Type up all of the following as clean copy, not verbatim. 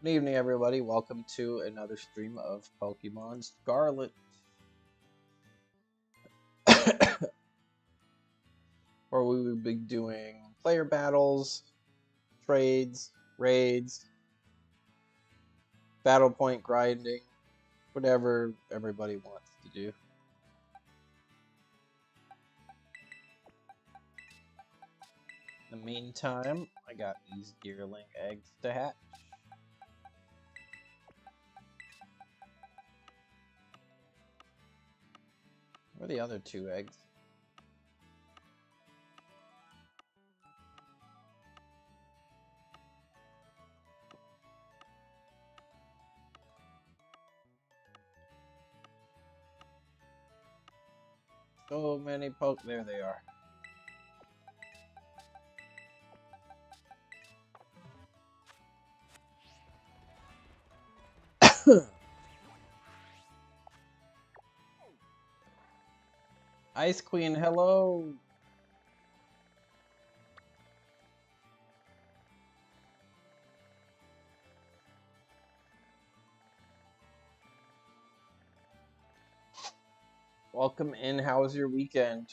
Good evening, everybody. Welcome to another stream of Pokemon Scarlet. Where we will be doing player battles, trades, raids, battle point grinding, whatever everybody wants to do. In the meantime, I got these gearling eggs to hatch. Where are the other two eggs? So many there they are. Ice Queen, hello! Welcome in, how was your weekend?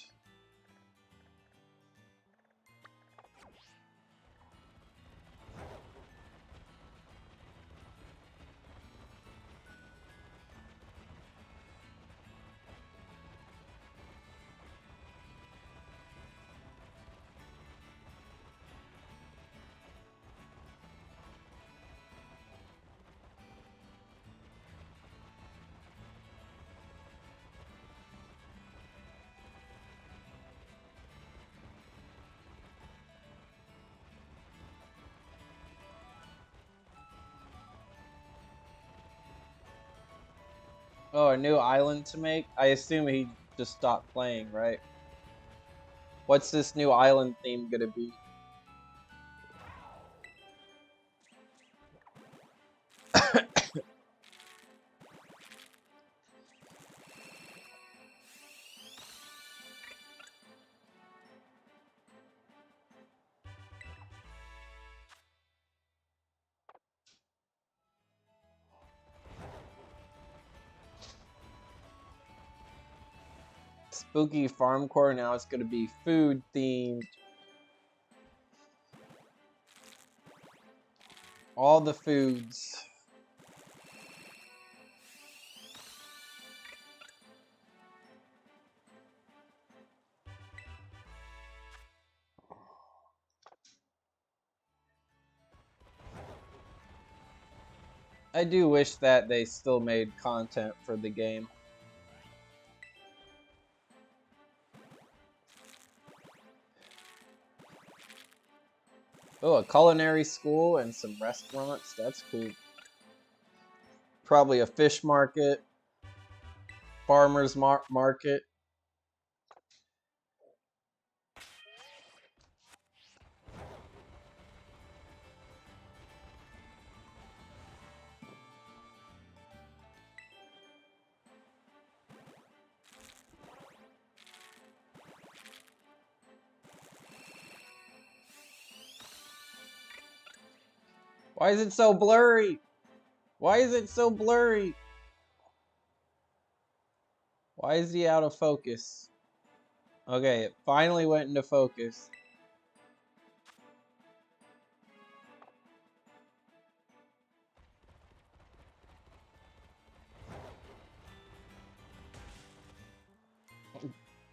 Oh, a new island to make? I assume he just stopped playing, right? What's this new island theme gonna be? Spooky farm core, now it's gonna be food themed. All the foods. I do wish that they still made content for the game. Oh, a culinary school and some restaurants. That's cool. Probably a fish market. Farmer's market. Why is it so blurry? Why is it so blurry? Why is he out of focus? Okay, it finally went into focus.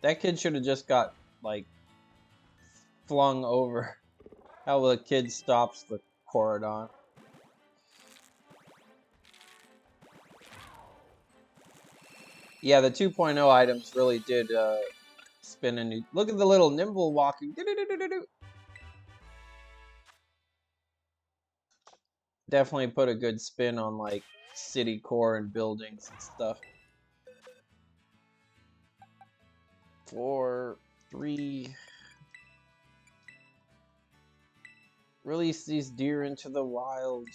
That kid should have just got, like, flung over. How the kid stops the Corridon. Yeah, the 2.0 items really did spin a new... Look at the little nimble walking. Definitely put a good spin on, like, city core and buildings and stuff. 4, 3... Release these deer into the wild.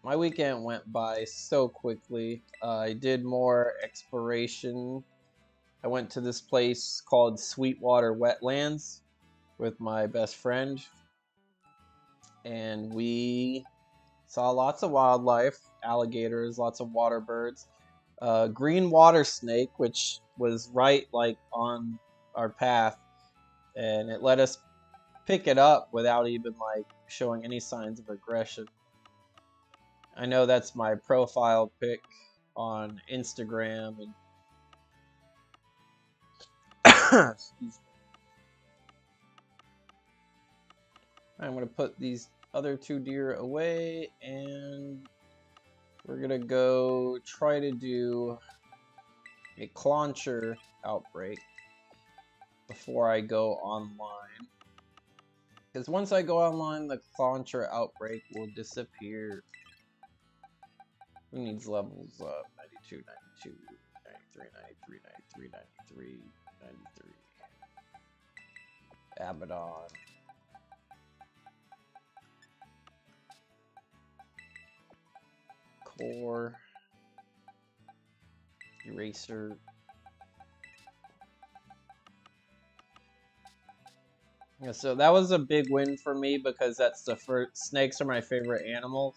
My weekend went by so quickly. I did more exploration. I went to this place called Sweetwater Wetlands with my best friend. and we saw lots of wildlife, alligators, lots of water birds, green water snake, which was right like on our path, and it let us pick it up without even like showing any signs of aggression. I know that's my profile pic on Instagram, and excuse me. I'm gonna put these other 2 deer away, and we're gonna go try to do a clauncher outbreak before I go online. Because once I go online, the clauncher outbreak will disappear. Who needs levels up? 92, 92, 93, 93, 93, 93, 93. Abaddon. Core. Eraser. Yeah, so that was a big win for me because that's the first. Snakes are my favorite animals.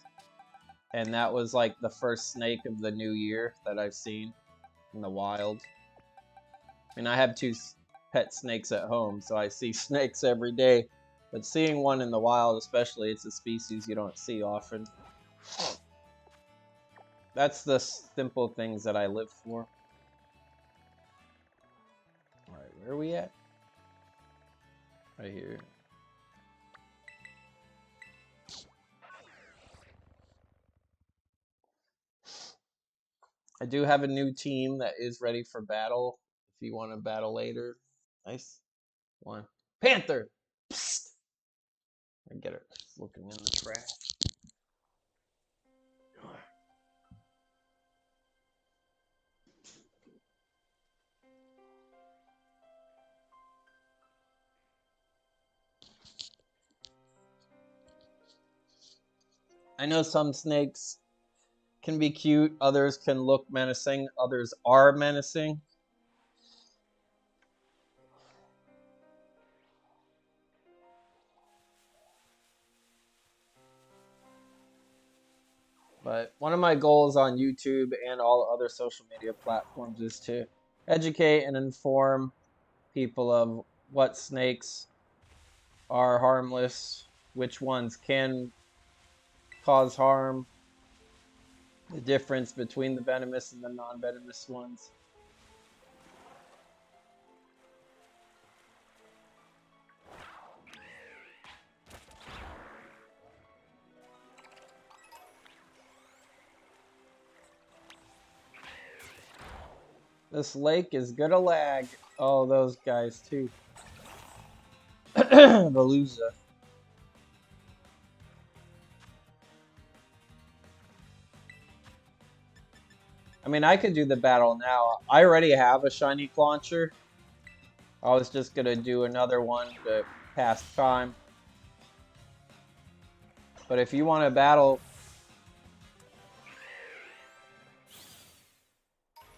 And that was like the first snake of the new year that I've seen in the wild. I mean, I have 2 pet snakes at home, so I see snakes every day. But seeing one in the wild, especially, it's a species you don't see often. That's the simple things that I live for. Alright, where are we at? Right here. I do have a new team that is ready for battle. If you want to battle later. Nice. One. Panther! Psst! I get her. She's looking in the trash. I know some snakes can be cute, others can look menacing, others are menacing. But one of my goals on YouTube and all other social media platforms is to educate and inform people of what snakes are harmless, which ones can cause harm, the difference between the venomous and the non-venomous ones. This lake is gonna lag. Oh, those guys too. Veluza. I mean, I could do the battle now. I already have a shiny clauncher. I was just gonna do another one to pass time. But if you want to battle...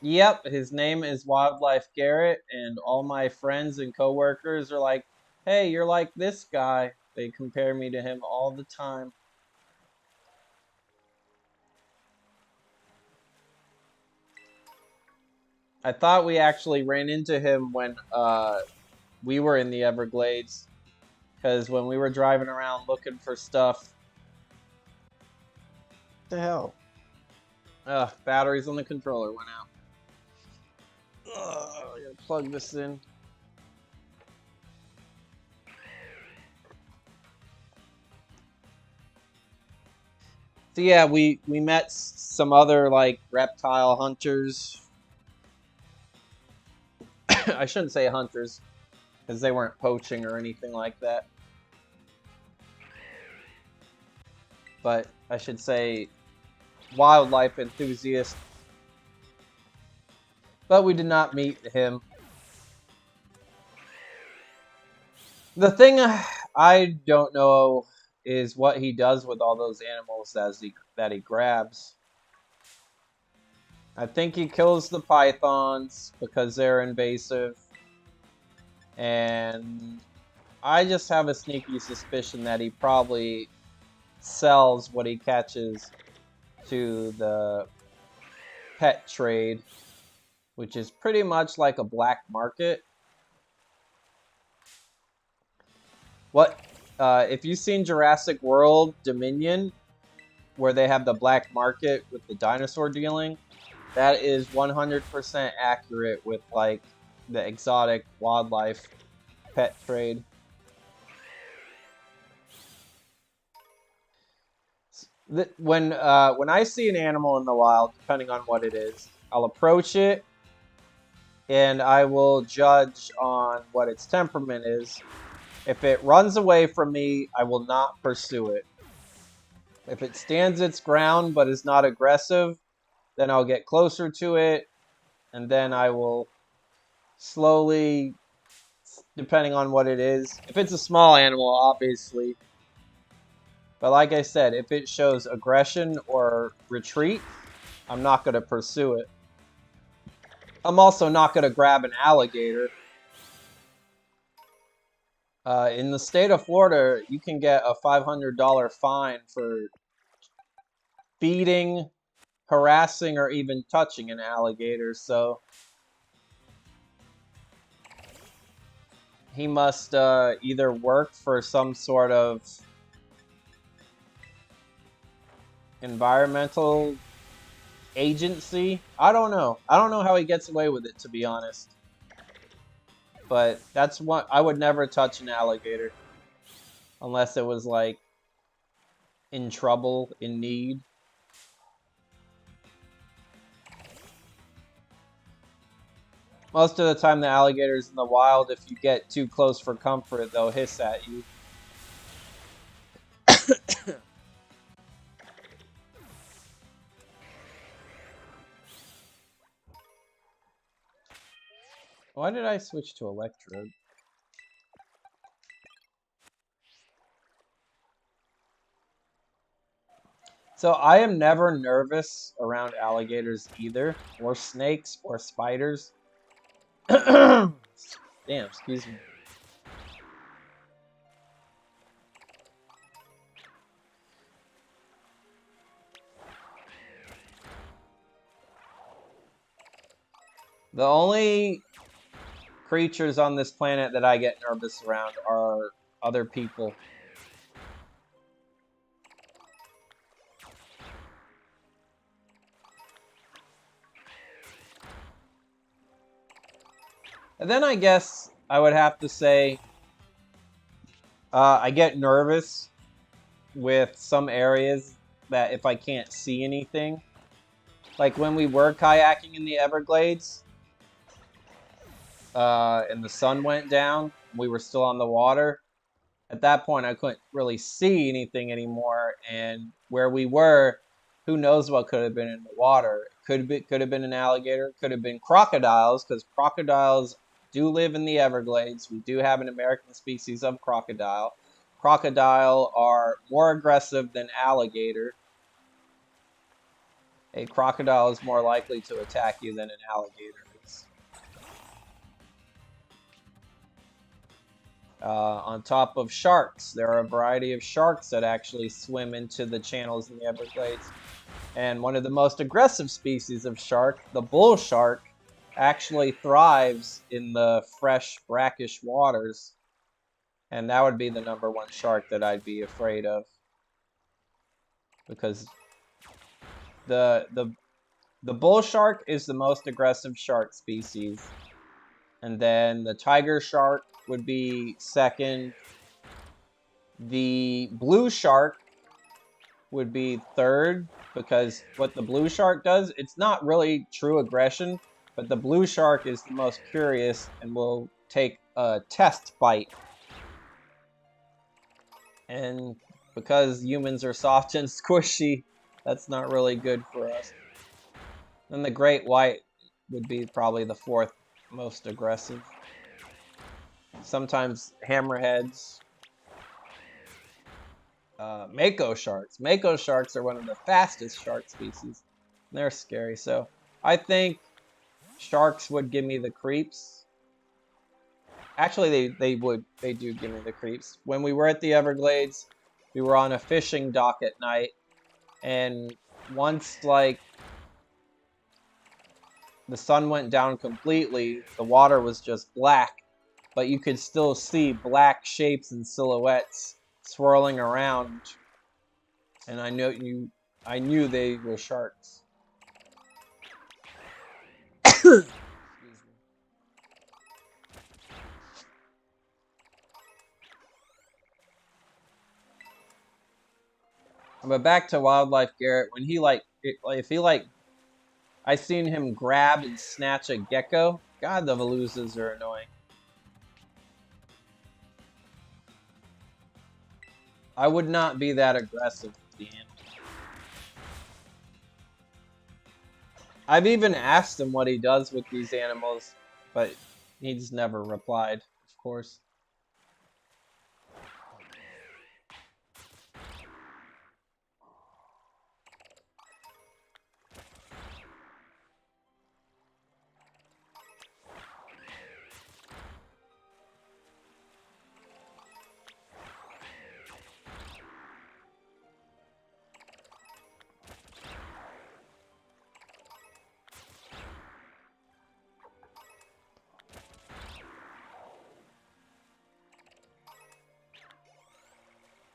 Yep, his name is Wildlife Garrett, and all my friends and coworkers are like, hey, you're like this guy. They compare me to him all the time. I thought we actually ran into him when we were in the Everglades. Because when we were driving around looking for stuff... What the hell? Ugh, batteries on the controller went out. Ugh, I gotta plug this in. So yeah, we met some other like reptile hunters. I shouldn't say hunters, because they weren't poaching or anything like that. But I should say wildlife enthusiasts. But we did not meet him. The thing I don't know is what he does with all those animals that he grabs. I think he kills the pythons because they're invasive. And I just have a sneaky suspicion that he probably sells what he catches to the pet trade, which is pretty much like a black market. What if you've seen Jurassic World Dominion, where they have the black market with the dinosaur dealing, that is 100% accurate with like the exotic wildlife pet trade. When I see an animal in the wild, depending on what it is, I'll approach it and I will judge on what its temperament is. If it runs away from me, I will not pursue it. If it stands its ground but is not aggressive, then I'll get closer to it, and then I will slowly, depending on what it is. If it's a small animal, obviously. But like I said, if it shows aggression or retreat, I'm not going to pursue it. I'm also not going to grab an alligator. In the state of Florida, you can get a $500 fine for feeding, harassing, or even touching an alligator, so he must either work for some sort of environmental agency. I don't know. I don't know how he gets away with it, to be honest. But that's what I would never touch an alligator unless it was like in trouble, in need. Most of the time, the alligators in the wild, if you get too close for comfort, they'll hiss at you. Why did I switch to Electrode? So I am never nervous around alligators either, or snakes, or spiders. Damn, excuse me. The only creatures on this planet that I get nervous around are other people. And then I guess I would have to say I get nervous with some areas that if I can't see anything. Like when we were kayaking in the Everglades, and the sun went down, we were still on the water. At that point, I couldn't really see anything anymore, and where we were, who knows what could have been in the water. Could have been an alligator, could have been crocodiles, because crocodiles do live in the Everglades. We do have an American species of crocodile. Crocodile are more aggressive than alligator. A crocodile is more likely to attack you than an alligator is. On top of sharks, there are a variety of sharks that actually swim into the channels in the Everglades. And one of the most aggressive species of shark, the bull shark, actually thrives in the fresh, brackish waters. And that would be the #1 shark that I'd be afraid of. Because the bull shark is the most aggressive shark species. And then the tiger shark would be second. The blue shark would be third, because what the blue shark does, it's not really true aggression, but the blue shark is the most curious and will take a test bite. And because humans are soft and squishy, that's not really good for us. Then the great white would be probably the 4th most aggressive. Sometimes hammerheads. Mako sharks. Mako sharks are one of the fastest shark species. They're scary, so I think sharks would give me the creeps. Actually, they do give me the creeps. When we were at the Everglades, we were on a fishing dock at night, and once, like, the sun went down completely, the water was just black, but you could still see black shapes and silhouettes swirling around, and I knew they were sharks. Excuse me. But back to Wildlife Garrett, when he if he I seen him grab and snatch a gecko. God, the Veloozas are annoying. I would not be that aggressive with the animal. I've even asked him what he does with these animals, but he's never replied, of course.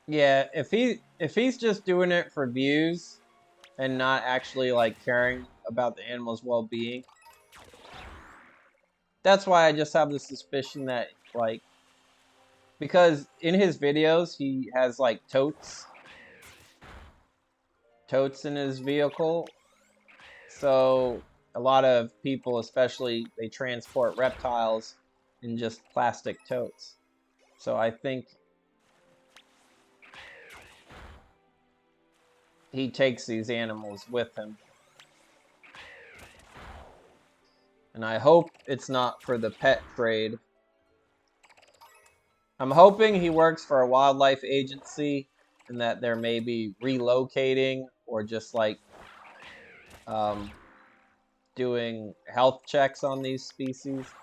Yeah, if he's just doing it for views and not actually like caring about the animal's well-being, that's why I just have the suspicion that, like, because in his videos he has like totes in his vehicle, so a lot of people, especially, they transport reptiles in just plastic totes. So I think he takes these animals with him. And I hope it's not for the pet trade. I'm hoping he works for a wildlife agency and that they're maybe relocating or just like doing health checks on these species.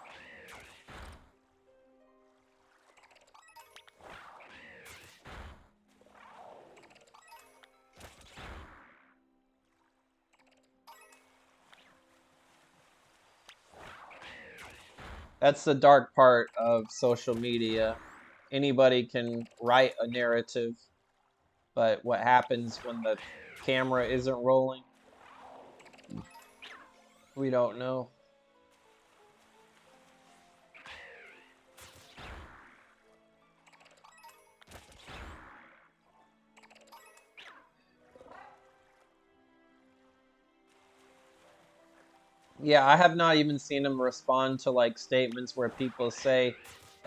That's the dark part of social media. Anybody can write a narrative, but what happens when the camera isn't rolling, we don't know. Yeah, I have not even seen him respond to like statements where people say,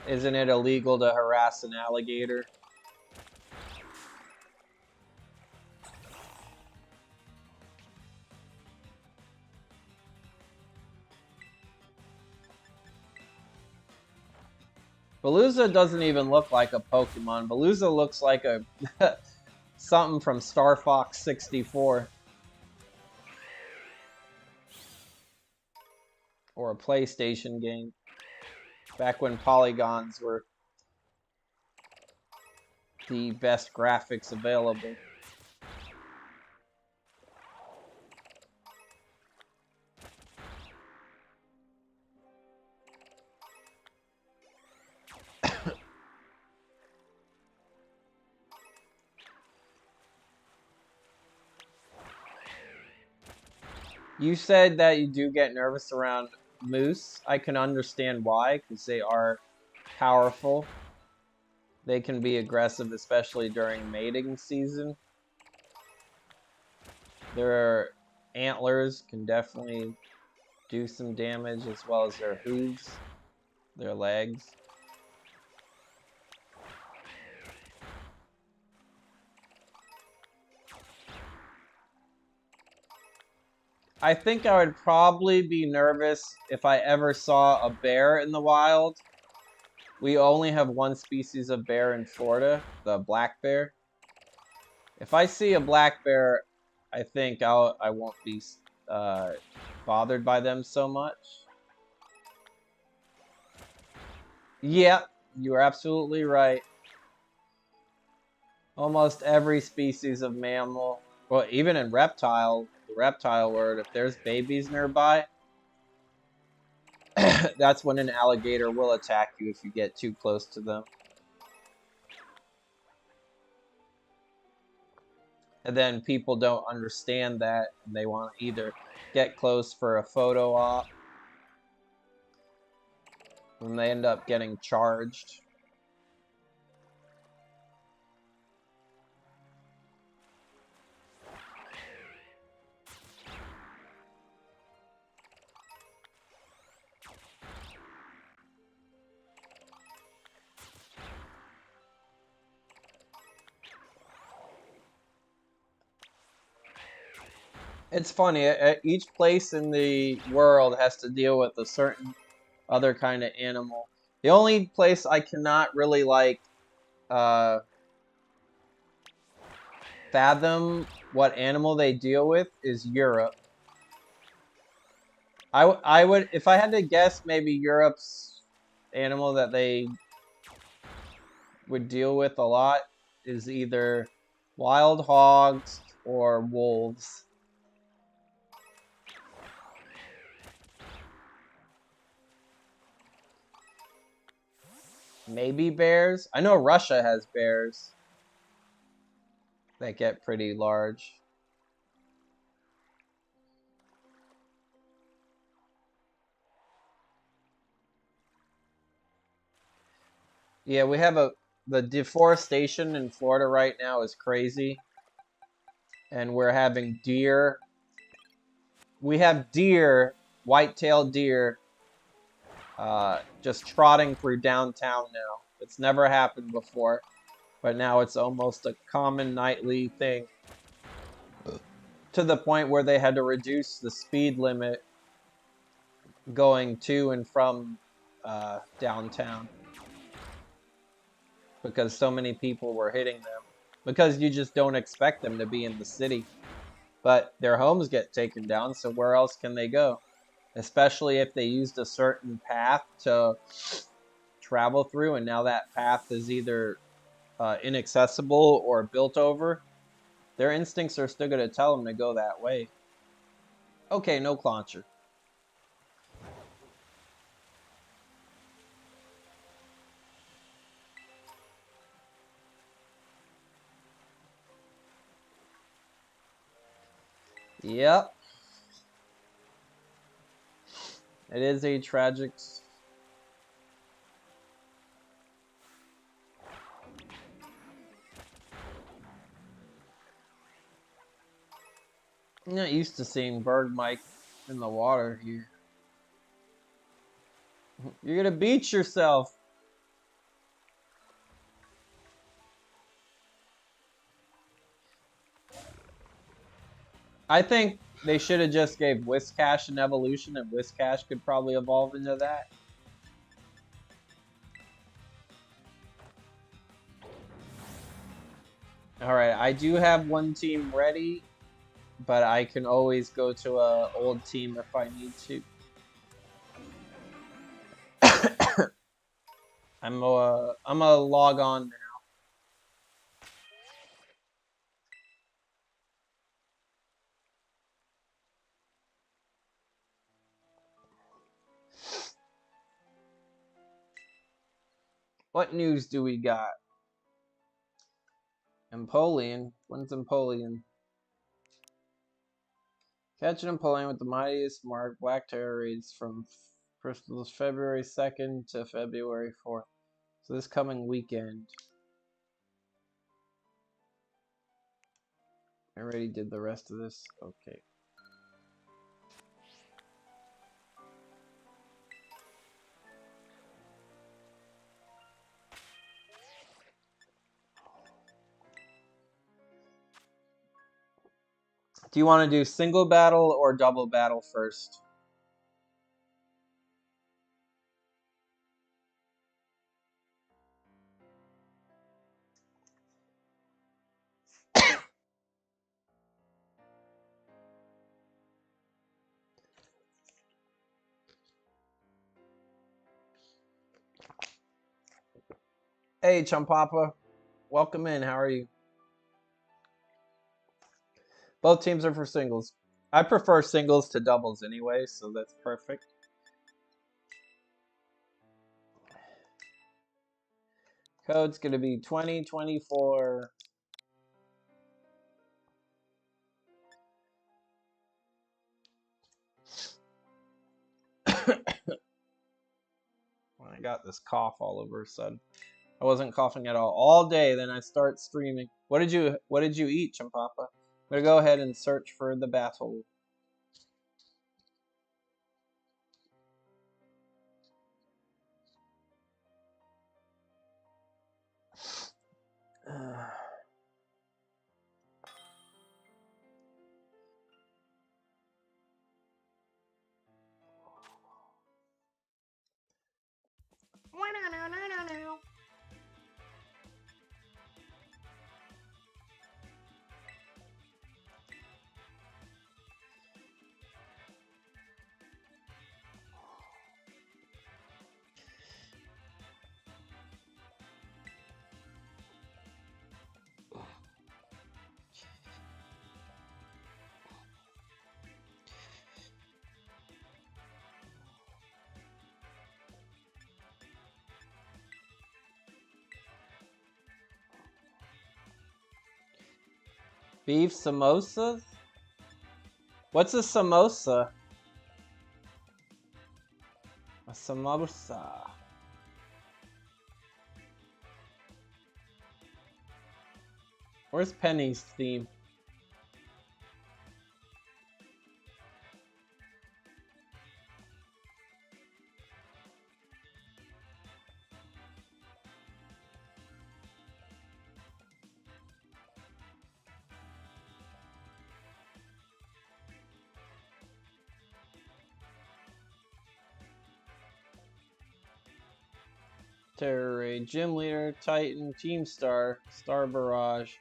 isn't it illegal to harass an alligator? Veluza doesn't even look like a Pokemon. Veluza looks like a something from Star Fox 64. Or a PlayStation game. Back when polygons were the best graphics available. You said that you do get nervous around moose. I can understand why, because they are powerful. They can be aggressive, especially during mating season. Their antlers can definitely do some damage, as well as their hooves, their legs. I think I would probably be nervous if I ever saw a bear in the wild. We only have one species of bear in Florida, the black bear. If I see a black bear, I think I won't be bothered by them so much. Yeah, you are absolutely right. Almost every species of mammal, well, even in the reptile world, if there's babies nearby, that's when an alligator will attack you if you get too close to them. And then people don't understand that, and they want to either get close for a photo op, and they end up getting charged. It's funny, each place in the world has to deal with a certain other kind of animal. The only place I cannot really like fathom what animal they deal with is Europe. I would, if I had to guess, maybe Europe's animal that they would deal with a lot is either wild hogs or wolves. Maybe bears. I know Russia has bears that get pretty large. Yeah, we have the deforestation in Florida right now is crazy. And we're having deer. We have deer, white-tailed deer, just trotting through downtown now. It's never happened before, but now it's almost a common nightly thing. To the point where they had to reduce the speed limit going to and from downtown because so many people were hitting them. Because you just don't expect them to be in the city. But their homes get taken down, so where else can they go? Especially if they used a certain path to travel through, and now that path is either inaccessible or built over. Their instincts are still going to tell them to go that way. Okay, no cloncher. Yep. It is a tragic... I'm not used to seeing bird mike in the water here. You're gonna beach yourself. I think they should have just gave Whiscash an evolution, and Whiscash could probably evolve into that. Alright, I do have one team ready, but I can always go to an old team if I need to. I'm a log on now. What news do we got? Empoleon? When's Empoleon? Catch an Empoleon with the mightiest mark Black Terror raids from February 2nd to February 4th. So this coming weekend. I already did the rest of this. Okay. Do you want to do single battle or double battle first? Hey, Chumpapa. Welcome in. How are you? Both teams are for singles. I prefer singles to doubles anyway, so that's perfect. Code's gonna be 2024. I got this cough all over a sudden. I wasn't coughing at all day. Then I start streaming. What did you eat, Champapa? I'm gonna go ahead and search for the battle. Beef samosas? What's a samosa? A samosa. Where's Penny's theme? Terror Raid, Gym Leader, Titan, Team Star, Star Barrage,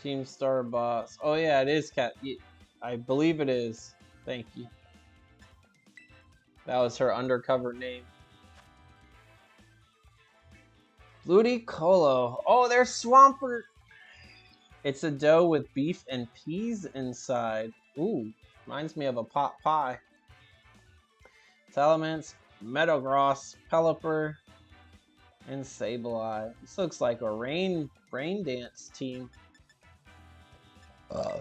Team Star Boss. Oh yeah, it is Cat. I believe it is. Thank you. That was her undercover name. Ludicolo. Oh, there's Swampert. It's a dough with beef and peas inside. Ooh, reminds me of a pot pie. Salamence, Metagross, Pelipper, and Sableye. This looks like a rain dance team.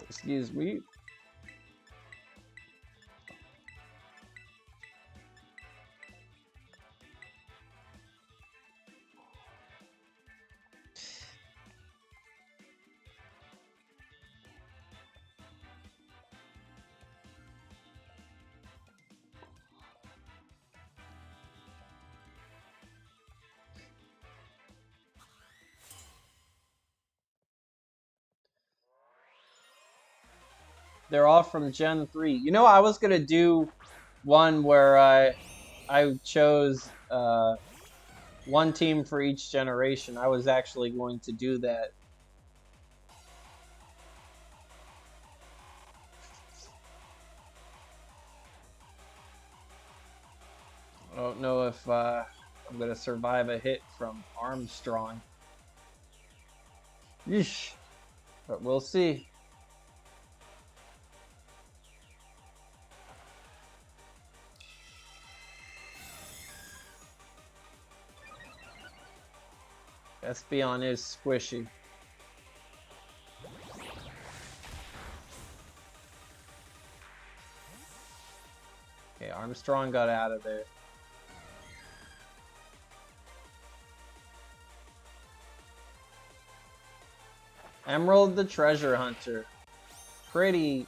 Excuse me. They're all from Gen 3. You know, I was gonna do one where I chose one team for each generation. I was actually going to do that. I don't know if I'm gonna survive a hit from Armstrong. Yeesh. But we'll see. Espeon is squishy. Okay, Armstrong got out of there. Emerald the Treasure Hunter. Pretty.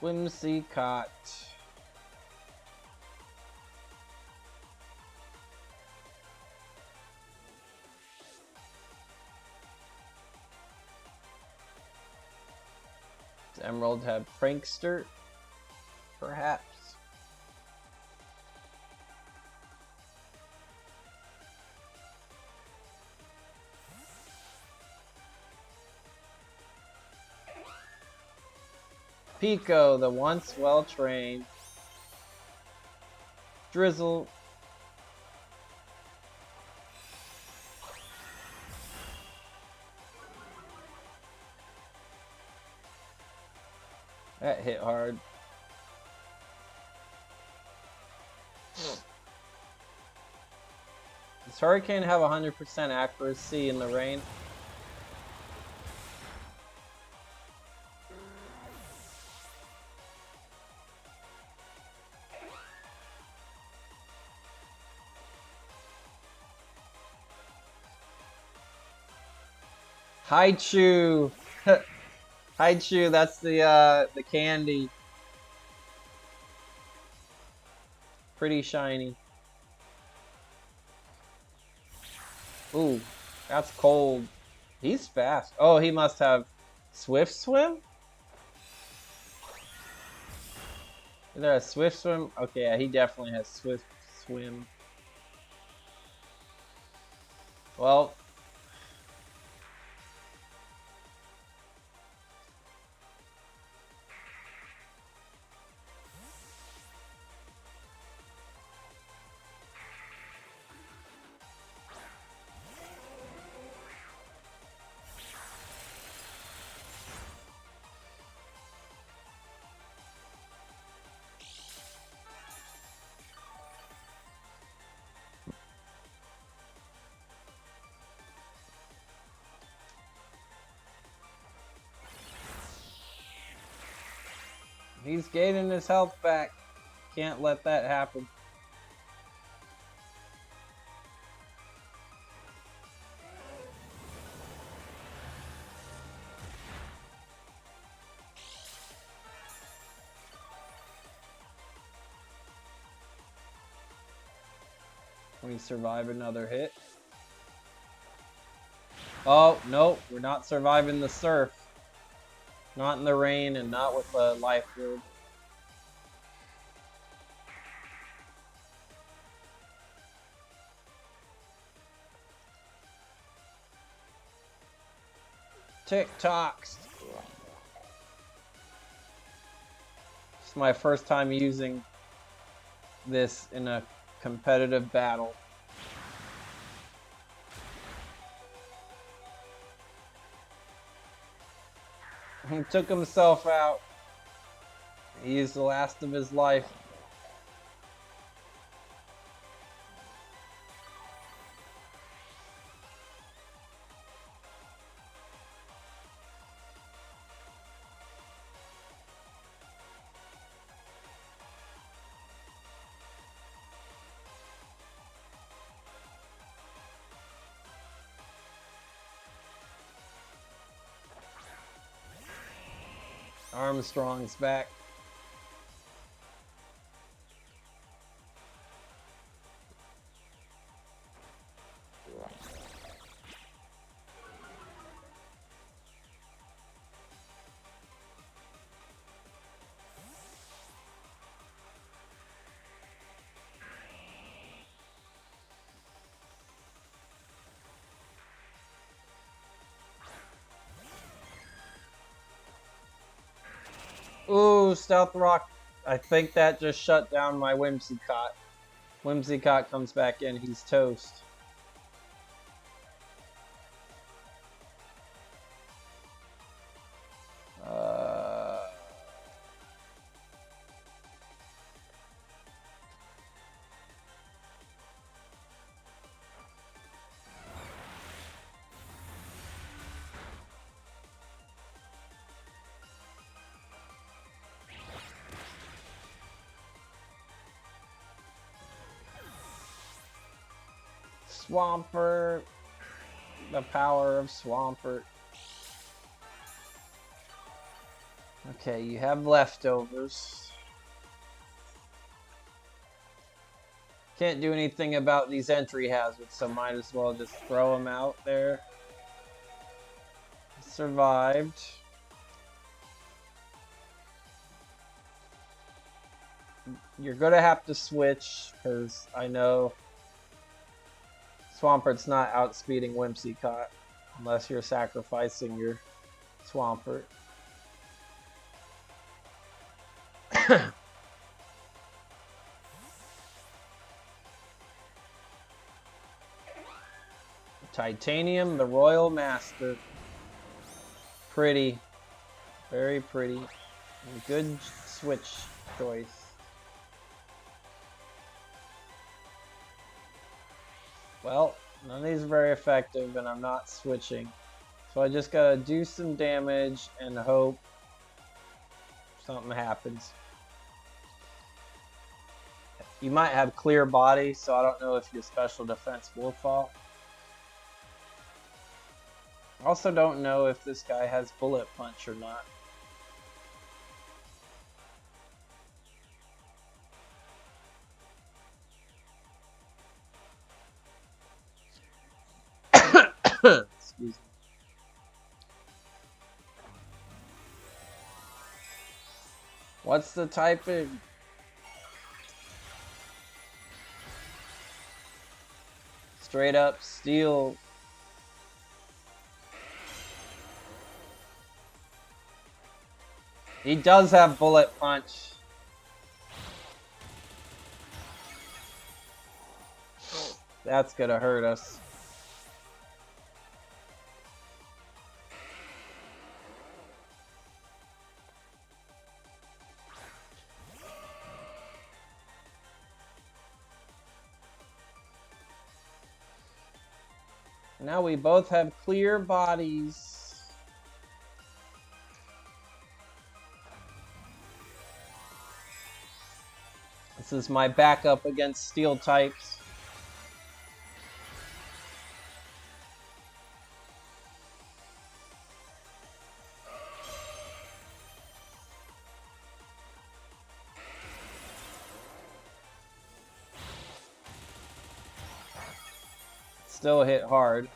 Whimsicott. Emerald have Prankster? Perhaps. Pico, the once well-trained. Drizzle. That hit hard. Does Hurricane have 100% accuracy in the rain? Haichu! Haichu, that's the candy. Pretty shiny. Ooh, that's cold. He's fast. Oh, he must have Swift Swim? Is there a Swift Swim? Okay, yeah, he definitely has Swift Swim. Well, he's gaining his health back. Can't let that happen. We survive another hit. Oh, no, we're not surviving the surf. Not in the rain and not with a life orb. TikToks. It's my first time using this in a competitive battle. He took himself out. He used the last of his life. Armstrong's back. Ooh, Stealth Rock. I think that just shut down my Whimsicott. Whimsicott comes back in, he's toast. Swampert. The power of Swampert. Okay, you have leftovers. Can't do anything about these entry hazards, so might as well just throw them out there. Survived. You're gonna have to switch, because I know Swampert's not outspeeding Whimsicott unless you're sacrificing your Swampert. Titanium, the Royal Master. Pretty. Very pretty. Good switch choice. Well, none of these are very effective, and I'm not switching. So I just gotta do some damage and hope something happens. You might have clear body, so I don't know if your special defense will fall. I also don't know if this guy has bullet punch or not. Excuse me. What's the typing? Straight up steel. He does have bullet punch. That's gonna hurt us. Now we both have clear bodies. This is my backup against steel types. Still hit hard.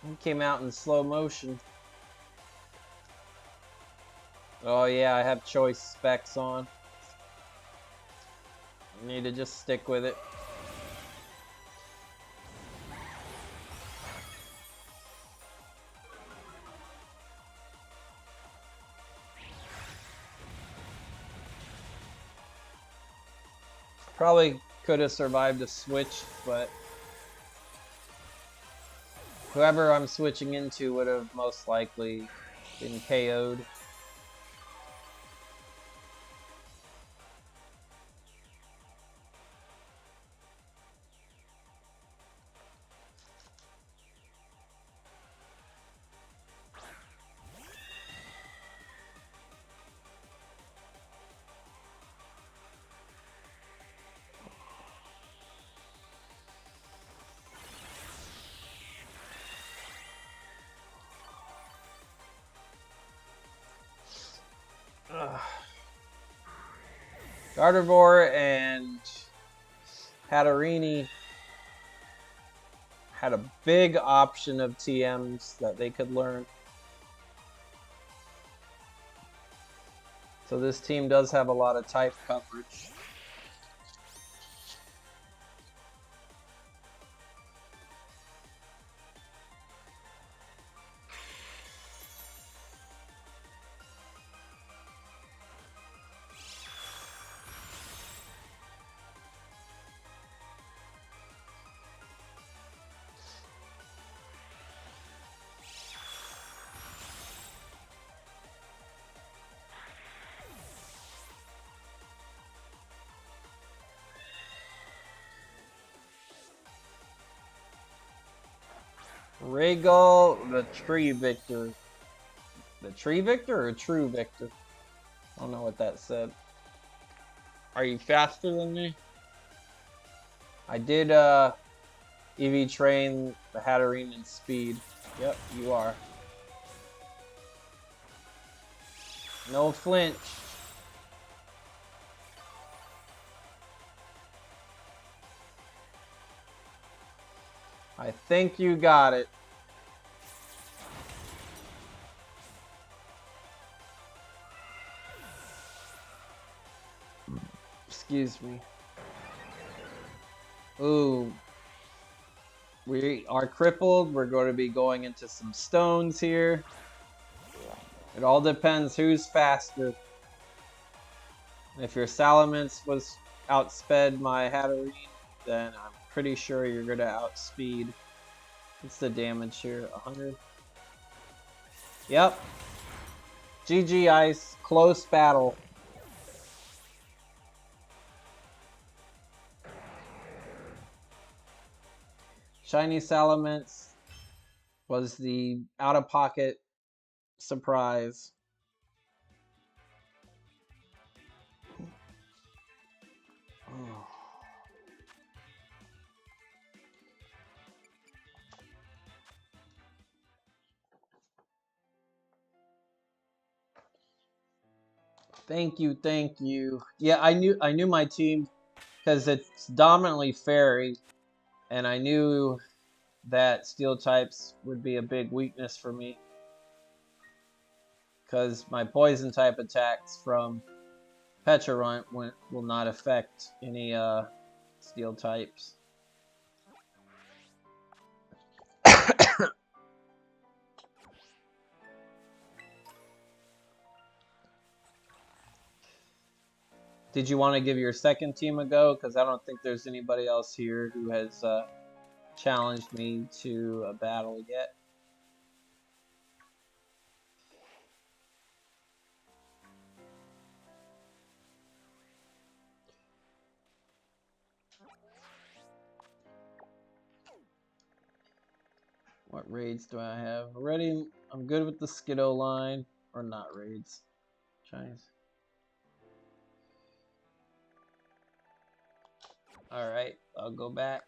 He came out in slow motion. Oh yeah, I have choice specs on. I need to just stick with it. Probably could have survived a switch, but whoever I'm switching into would have most likely been KO'd. Gardevoir and Hatterini had a big option of TMs that they could learn. So this team does have a lot of type coverage. Regal, the Tree Victor. The Tree Victor or True Victor? I don't know what that said. Are you faster than me? I did EV train the Hatterene in speed. Yep, you are. No flinch. I think you got it. Excuse me. Ooh. We are crippled. We're going to be going into some stones here. It all depends who's faster. If your Salamence was outsped my Hatterene, then I'm pretty sure you're going to outspeed. What's the damage here? 100? Yep. GG Ice. Close battle. Shiny Salamence was the out-of-pocket surprise. Oh. Thank you, thank you. Yeah, I knew my team because it's dominantly fairy, and I knew that steel types would be a big weakness for me because my poison type attacks from Pecharunt will not affect any steel types. Did you want to give your second team a go? Because I don't think there's anybody else here who has challenged me to a battle yet. What raids do I have? Already, I'm good with the Skiddo line. Or not raids. Chinese. Alright, I'll go back.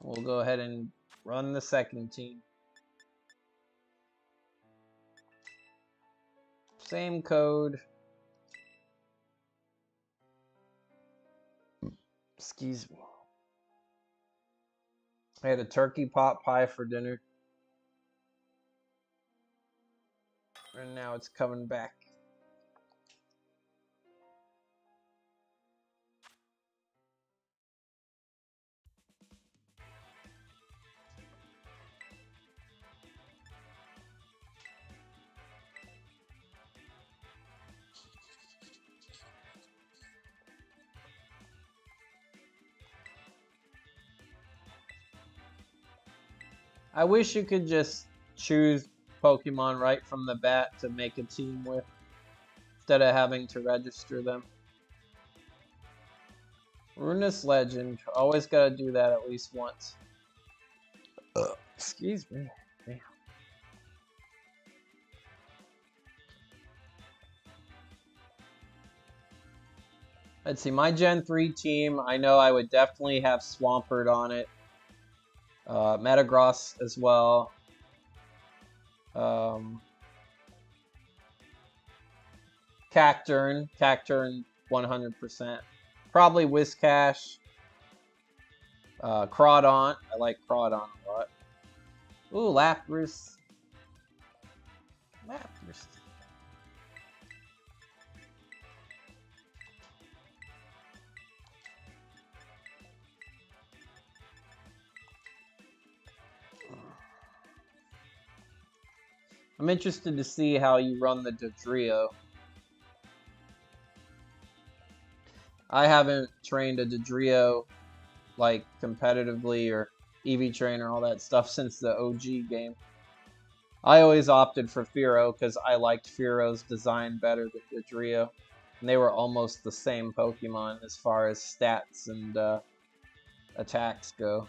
We'll go ahead and run the second team. Same code. Excuse me. I had a turkey pot pie for dinner. And now it's coming back. I wish you could just choose Pokemon right from the bat to make a team with, instead of having to register them. Runus Legend. Always gotta do that at least once. Excuse me. Damn. Let's see, my Gen 3 team, I know I would definitely have Swampert on it. Metagross as well. Cacturn 100%. Probably Whiscash. Crawdaunt. I like Crawdaunt a lot. Ooh, Lapras. Lapras. I'm interested to see how you run the Dodrio. I haven't trained a Dodrio like competitively or EV train or all that stuff since the OG game. I always opted for Fearow because I liked Fearow's design better than Dodrio. And they were almost the same Pokemon as far as stats and attacks go.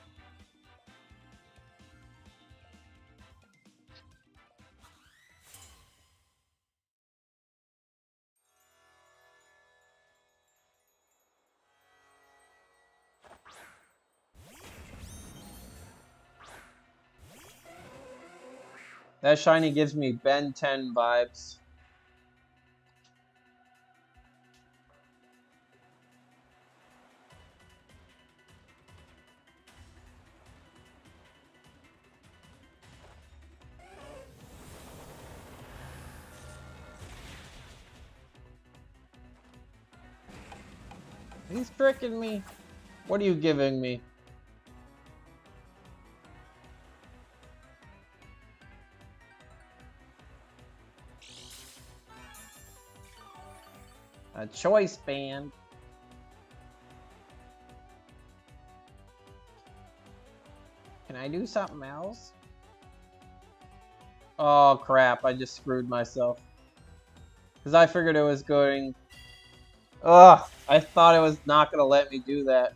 That shiny gives me Ben 10 vibes. He's tricking me. What are you giving me? A choice band. Can I do something else? Oh crap, I just screwed myself. Because I figured it was going... Ugh, I thought it was not going to let me do that.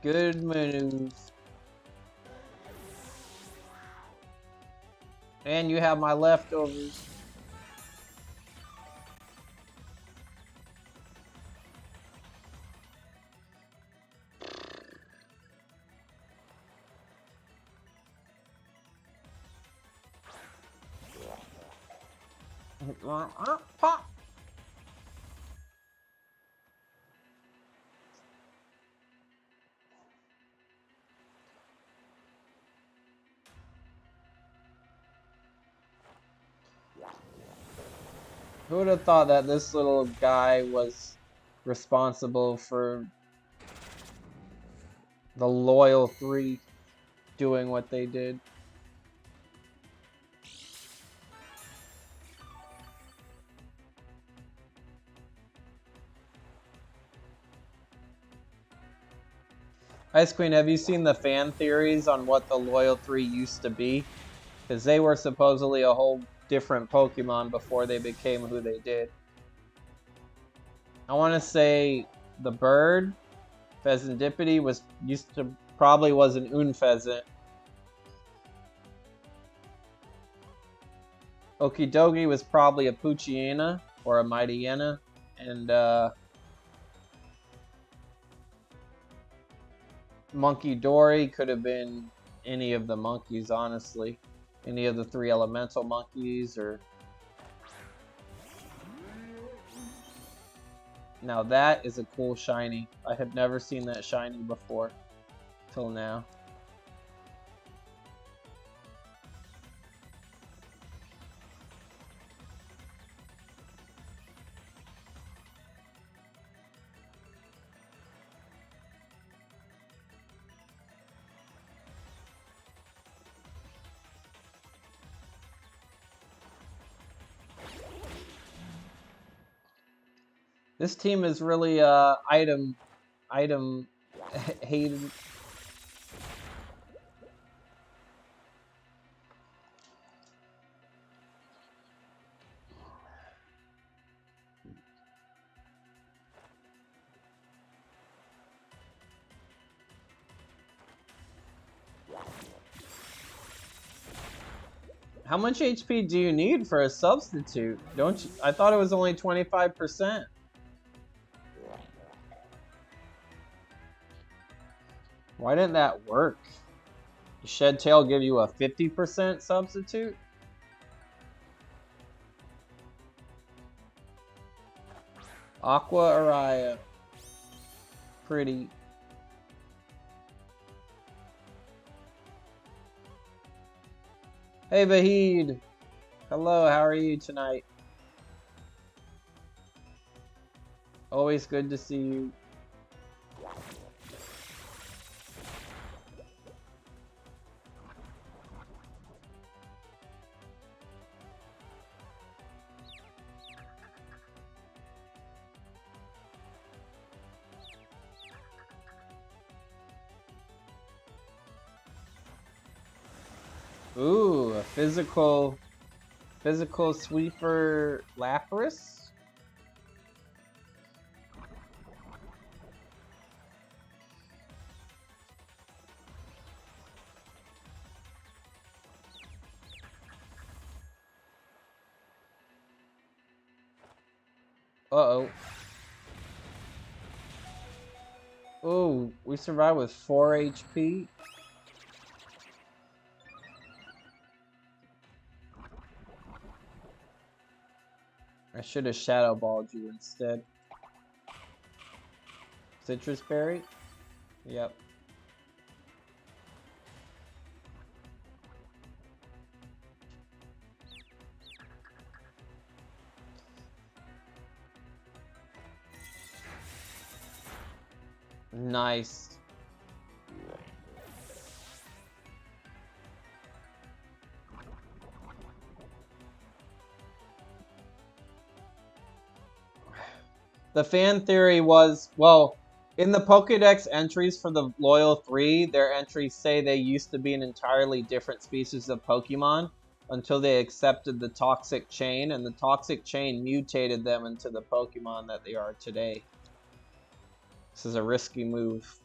Good move. And you have my leftovers. Pop. Who would have thought that this little guy was responsible for the loyal 3 doing what they did? Ice Queen, have you seen the fan theories on what the Loyal 3 used to be? Because they were supposedly a whole different Pokemon before they became who they did. I want to say the bird, Pheasantipity, probably was an Unpheasant. Okidogi was probably a Poochyena or a Mightyena, and Monkey Dory could have been any of the monkeys, honestly. Any of the 3 elemental monkeys, or... Now that is a cool shiny. I have never seen that shiny before, till now. This team is really item hated. How much HP do you need for a substitute? Don't you? I thought it was only 25%. Why didn't that work? Did Shed Tail give you a 50% substitute? Aqua Araya. Pretty. Hey Vahid. Hello, how are you tonight? Always good to see you. Ooh, a physical sweeper Lapras? Uh-oh. Ooh, we survived with 4 HP. I should have shadow balled you instead. Citrus berry? Yep. Nice. The fan theory was, well, in the Pokédex entries for the Loyal 3, their entries say they used to be an entirely different species of Pokemon until they accepted the Toxic Chain, and the Toxic Chain mutated them into the Pokemon that they are today. This is a risky move.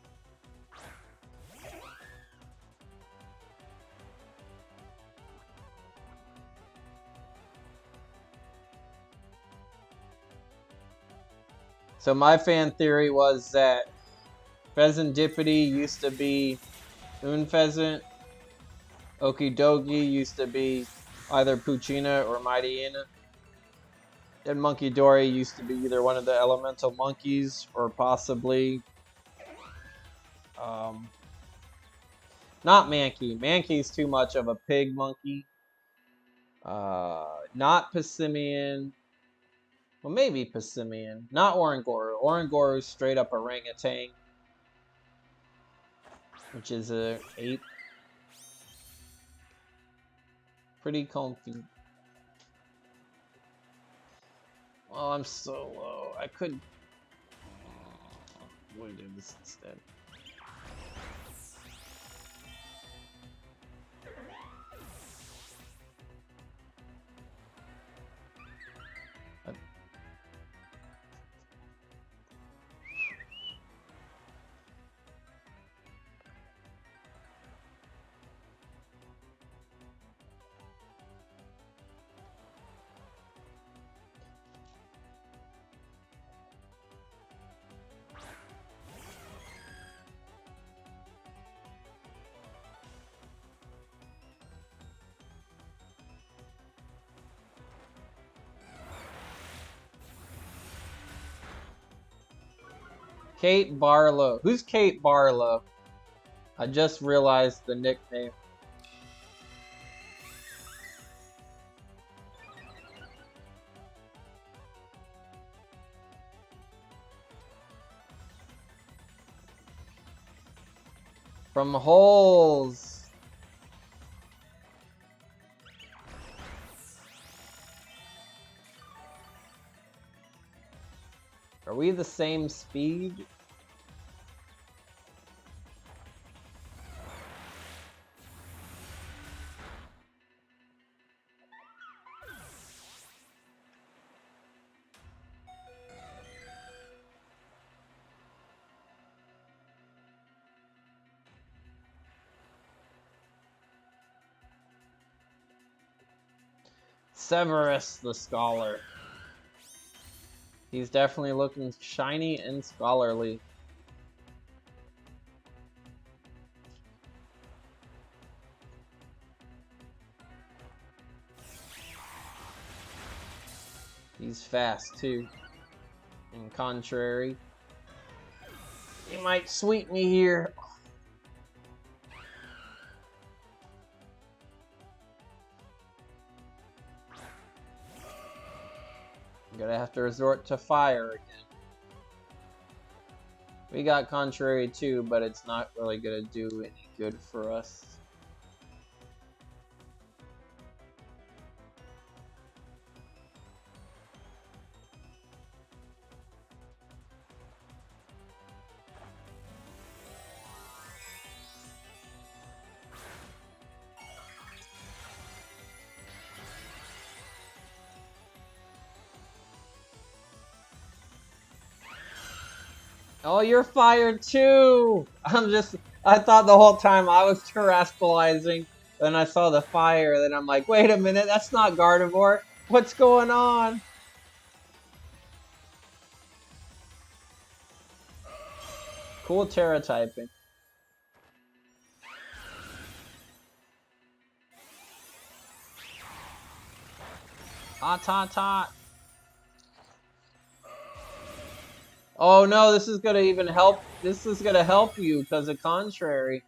So my fan theory was that Pheasantipity used to be Unpheasant, Okidogi used to be either Poochyena or Mightyena, and Munkidori used to be either one of the elemental monkeys or possibly not Mankey. Mankey's too much of a pig monkey. Not Passimian. Well, maybe Passimian. Not Oranguru. Oranguru's straight up orangutan, which is a ape. Pretty comfy. Oh, I'm so low. I could do this instead. Kate Barlow. Who's Kate Barlow? I just realized the nickname. From Holes. Are we the same speed? Severus the Scholar. He's definitely looking shiny and scholarly. He's fast too. In contrary, he might sweep me here. I'm gonna have to resort to fire again. We got contrary too, but it's not really gonna do any good for us. Oh, you're fired too! I thought the whole time I was terrestrializing, then I saw the fire, then I'm like, wait a minute, that's not Gardevoir. What's going on? Cool Terra typing. Hot, hot, hot. Oh no, this is gonna even help. This is gonna help you because of contrary.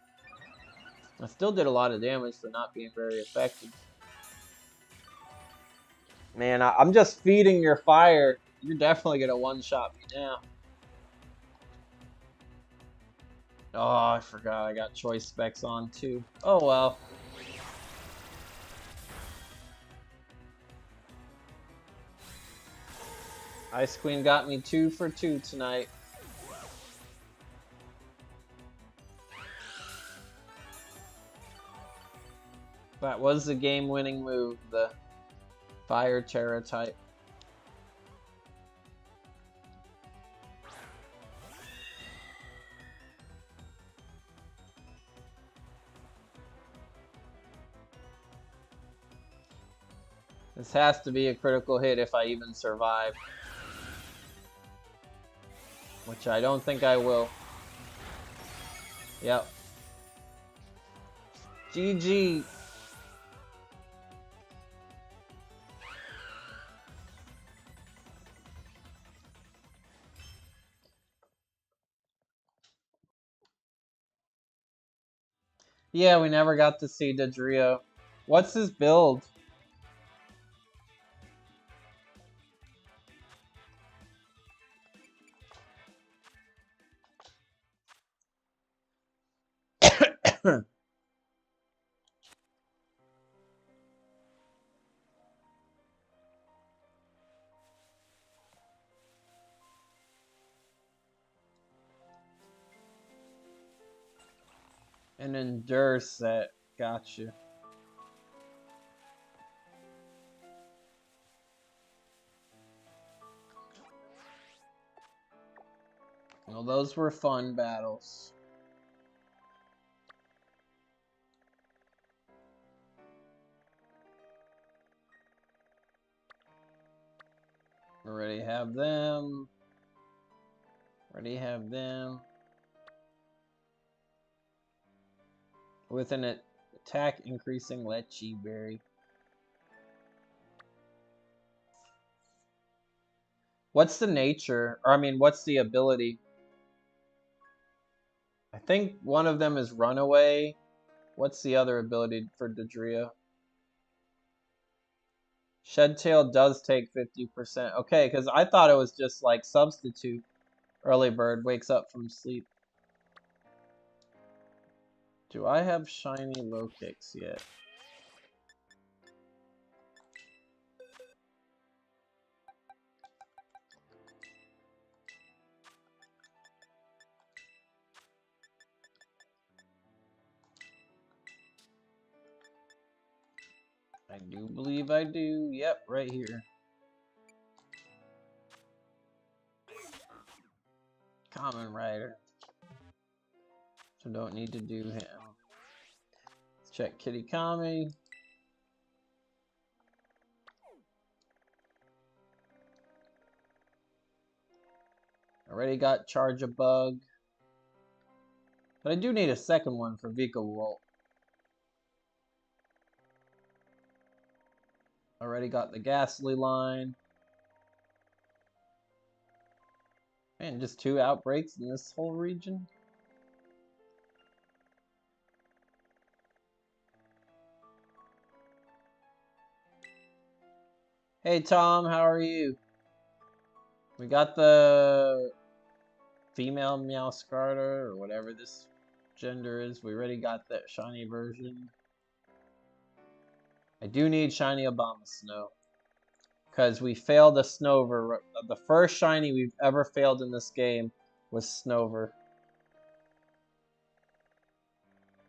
I still did a lot of damage for not being very effective. Man, I'm just feeding your fire. You're definitely gonna one-shot me now. Oh, I forgot I got choice specs on too. Oh well. Ice Queen got me 2 for 2 tonight. That was the game-winning move, the Fire Terra type. This has to be a critical hit if I even survive. Which I don't think I will. Yep. GG. Yeah, we never got to see Dodrio. What's his build? An Endure set. Gotcha. Well, those were fun battles. Already have them. Already have them. With an attack increasing Lechi Berry. What's the nature? Or I mean, what's the ability? I think one of them is Runaway. What's the other ability for Dodrio? Shedtail does take 50%. Okay, because I thought it was just like Substitute. Early Bird wakes up from sleep. Do I have shiny low kicks yet? I do believe I do. Yep, right here. Common Rider. So don't need to do him. Let's check Kitty Kami. Already got Charge a Bug. But I do need a second one for Vikavolt. Already got the Ghastly line. Man, just 2 outbreaks in this whole region. Hey Tom, how are you? We got the female Meowscarter, or whatever this gender is. We already got that shiny version. I do need shiny Abomasnow. Because we failed a Snover. The first shiny we've ever failed in this game was Snover.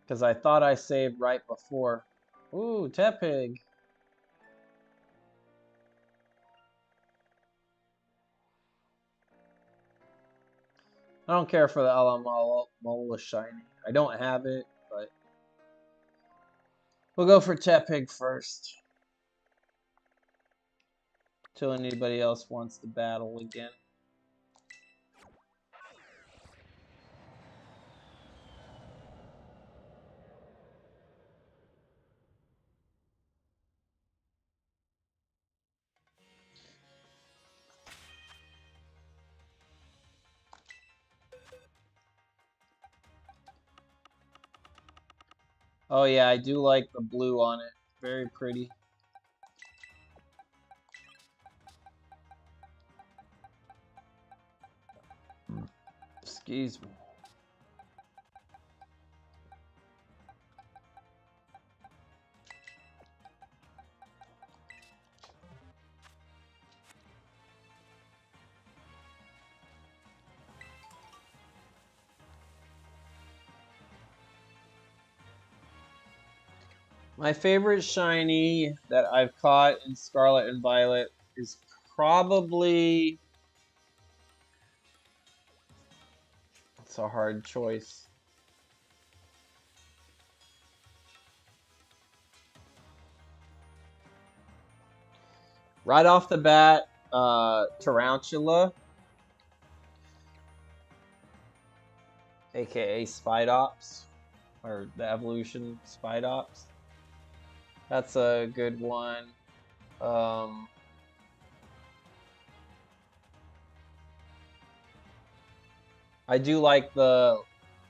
Because I thought I saved right before. Ooh, Tepig. I don't care for the Alamola shiny. I don't have it, but we'll go for Tepig first. Till anybody else wants to battle again. Oh yeah, I do like the blue on it. Very pretty. Excuse me. My favorite shiny that I've caught in Scarlet and Violet is probably... It's a hard choice. Right off the bat, Tarantula, aka Spidops, or the evolution Spidops. That's a good one. I do like the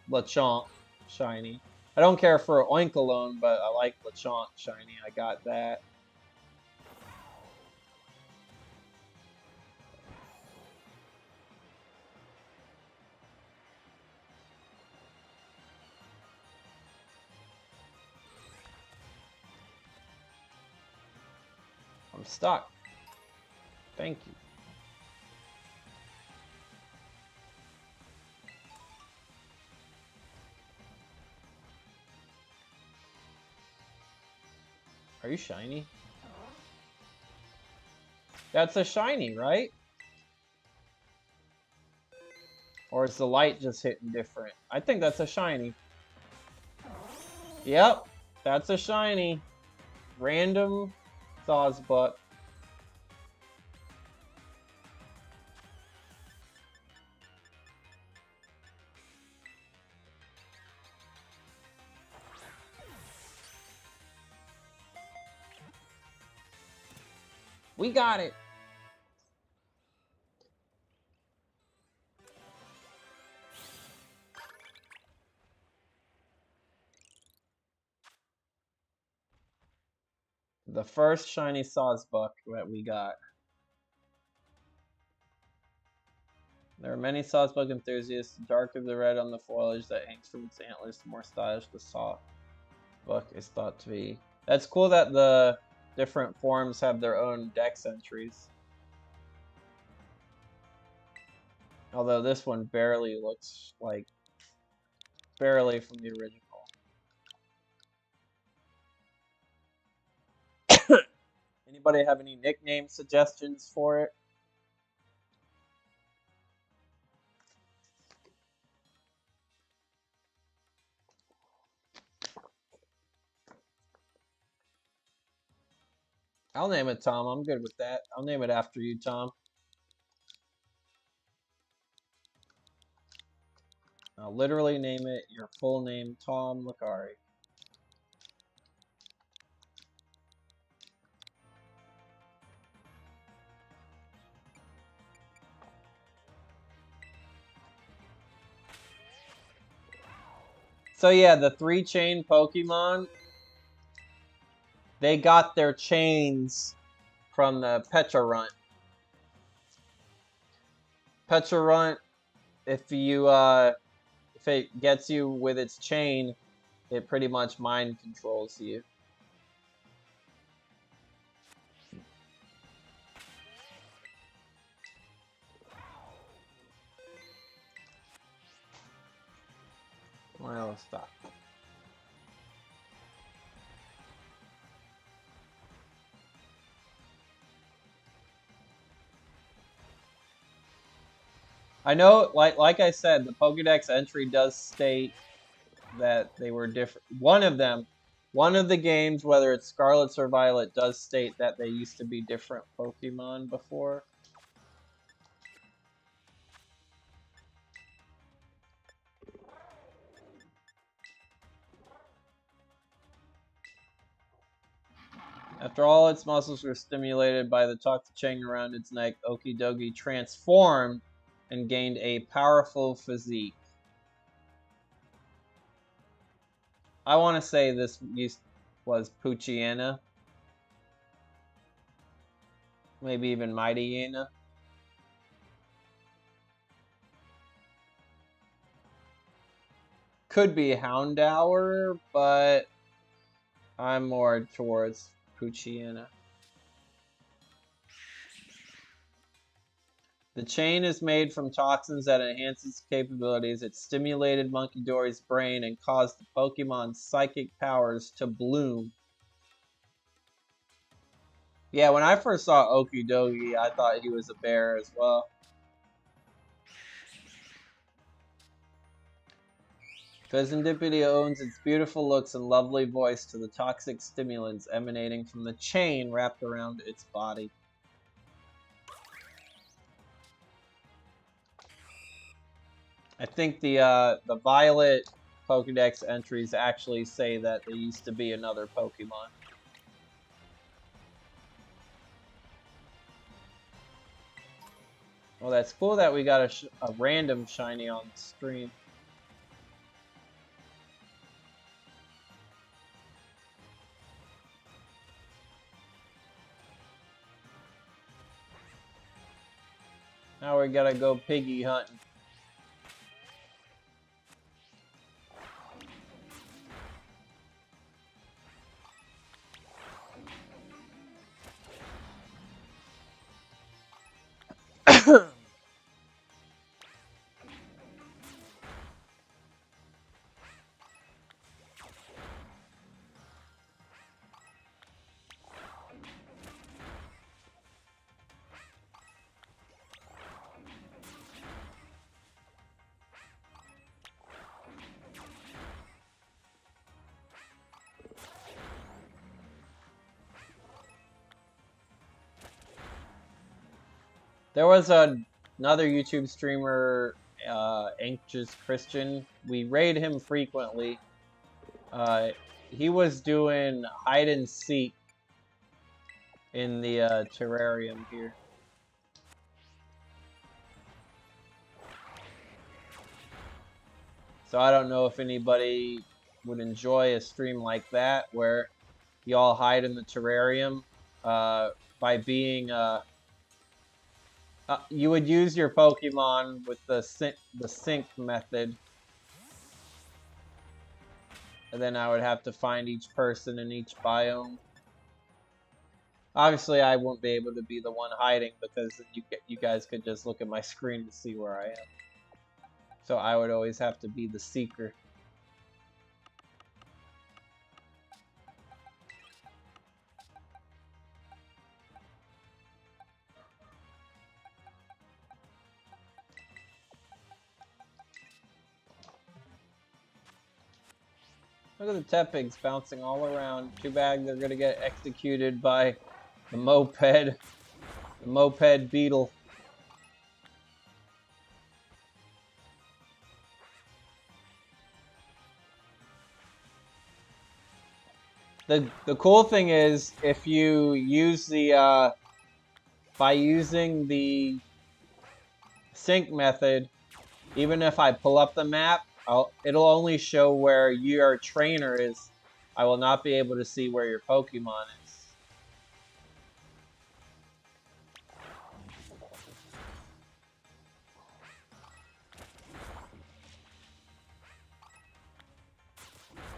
Lechonk shiny. I don't care for Oinkologne, but I like Lechonk shiny. I got that. I'm stuck. Thank you. Are you shiny? That's a shiny, right? Or is the light just hitting different? I think that's a shiny. Yep, that's a shiny. Random Sawsbuck. We got it. The first shiny Sawsbuck that we got. There are many Sawsbuck enthusiasts. The darker the red on the foliage that hangs from its antlers, the more stylish the Sawsbuck is thought to be. That's cool that the different forms have their own dex entries. Although this one barely looks like, barely from the original. Anybody have any nickname suggestions for it? I'll name it Tom. I'm good with that. I'll name it after you, Tom. I'll literally name it your full name, Tom Macari. So yeah, the 3-chain Pokemon, they got their chains from the Pecharunt. Pecharunt, if it gets you with its chain, it pretty much mind controls you. Well, stop. I know, like I said, the Pokédex entry does state that they were different. One of the games, whether it's Scarlet or Violet, does state that they used to be different Pokemon before. After all its muscles were stimulated by the toxic chain around its neck, Okidogi transformed and gained a powerful physique. I want to say this was Poochyena. Maybe even Mightyena. Could be Houndour, but I'm more towards Poochyena. The chain is made from toxins that enhance its capabilities. It stimulated Monkey Dory's brain and caused the Pokemon's psychic powers to bloom. Yeah, when I first saw Okidogi, I thought he was a bear as well. Fezandipity owns its beautiful looks and lovely voice to the toxic stimulants emanating from the chain wrapped around its body. I think the Violet Pokedex entries actually say that there used to be another Pokemon. Well, that's cool that we got a random shiny on the stream. Now we gotta go piggy hunting. There was another YouTube streamer, Anxious Christian. We raid him frequently. He was doing hide and seek in the terrarium here. So I don't know if anybody would enjoy a stream like that where y'all hide in the terrarium by being you would use your Pokemon with the sync method, and then I would have to find each person in each biome. Obviously, I won't be able to be the one hiding because you guys could just look at my screen to see where I am. So I would always have to be the seeker. Look at the Tepigs bouncing all around. Too bad they're gonna get executed by the moped beetle. The cool thing is if you use the by using the sync method, even if I pull up the map, it'll only show where your trainer is. I will not be able to see where your Pokemon is.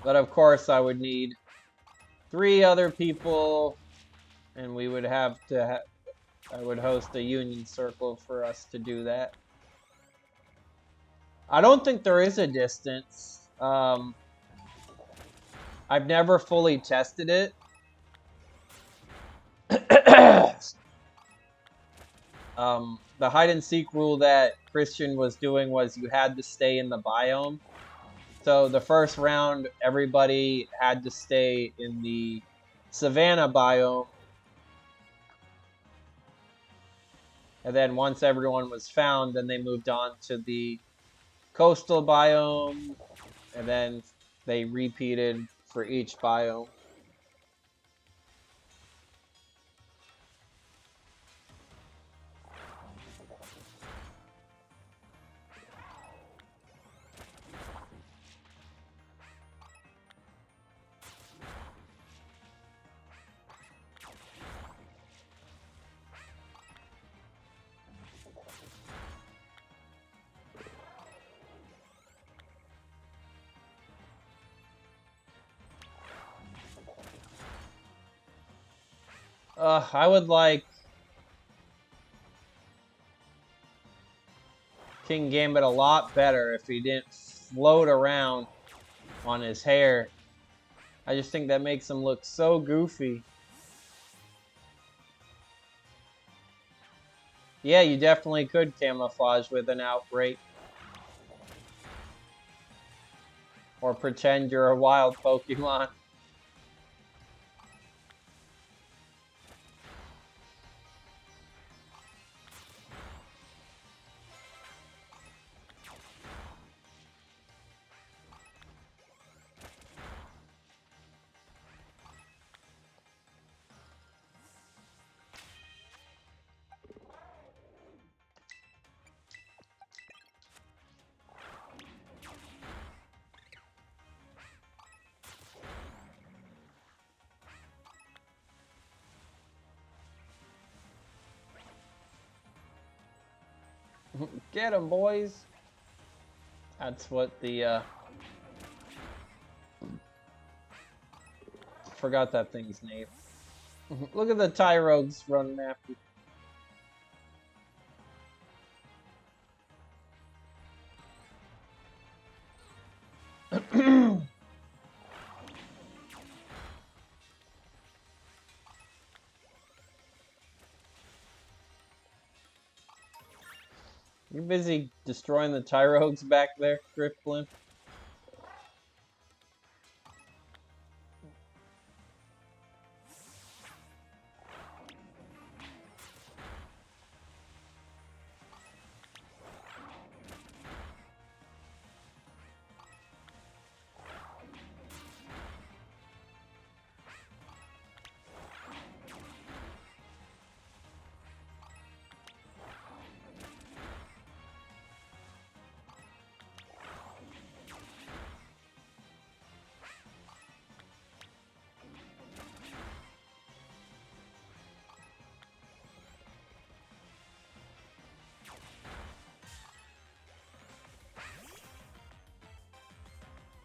But of course, I would need 3 other people, and we would have to. I would host a union circle for us to do that. I don't think there is a distance. I've never fully tested it. The hide and seek rule that Christian was doing was you had to stay in the biome. So the first round, everybody had to stay in the savanna biome. And then once everyone was found, then they moved on to the coastal biome. And then they repeated for each biome. I would like King Gambit a lot better if he didn't float around on his hair. I just think that makes him look so goofy. Yeah, you definitely could camouflage with an outbreak. Or pretend you're a wild Pokemon. Get him, boys. That's what the, forgot that thing's name. Look at the Tyrogues running after. You're busy destroying the Tyrogues back there, Drifblim.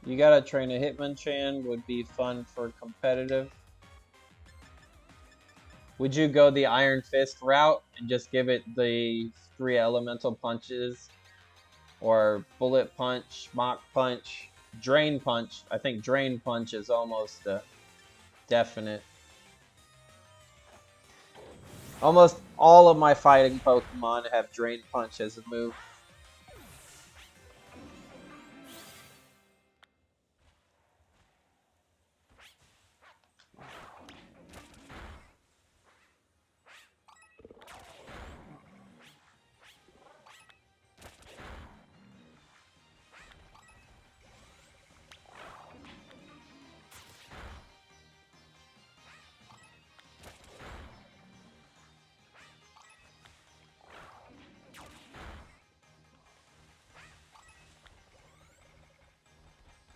You gotta train a Hitmonchan, would be fun for competitive. Would you go the Iron Fist route and just give it the 3 elemental punches? Or Bullet Punch, Mach Punch, Drain Punch? I think Drain Punch is almost a definite. Almost all of my fighting Pokemon have Drain Punch as a move.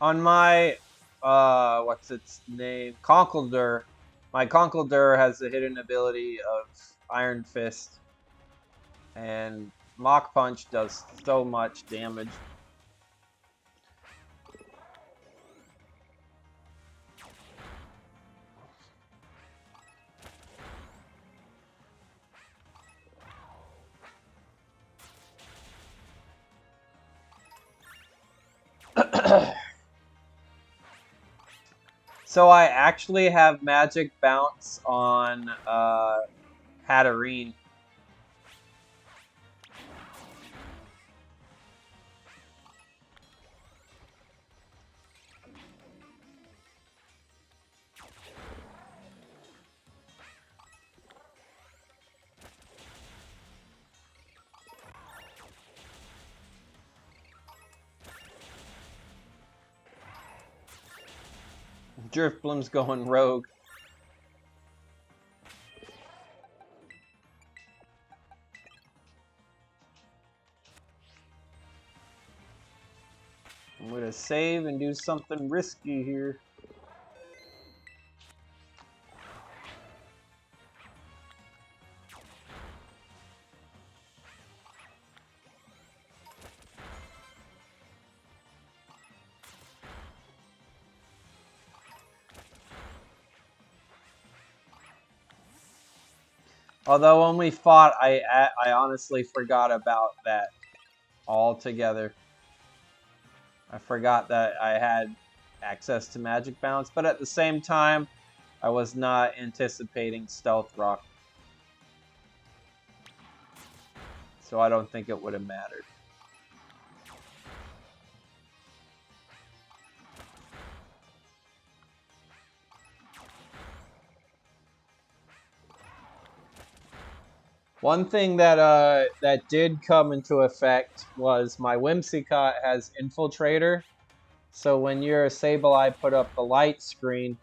On my, what's its name? Conkeldurr. My Conkeldurr has the hidden ability of Iron Fist. And Mach Punch does so much damage. So I actually have Magic Bounce on Hatterene. Drifblim's going rogue. I'm gonna save and do something risky here. Although when we fought, I honestly forgot about that altogether. I forgot that I had access to Magic Bounce, but at the same time, I was not anticipating Stealth Rock. So I don't think it would have mattered. One thing that that did come into effect was my Whimsicott has Infiltrator. So when your Sableye put up the light screen,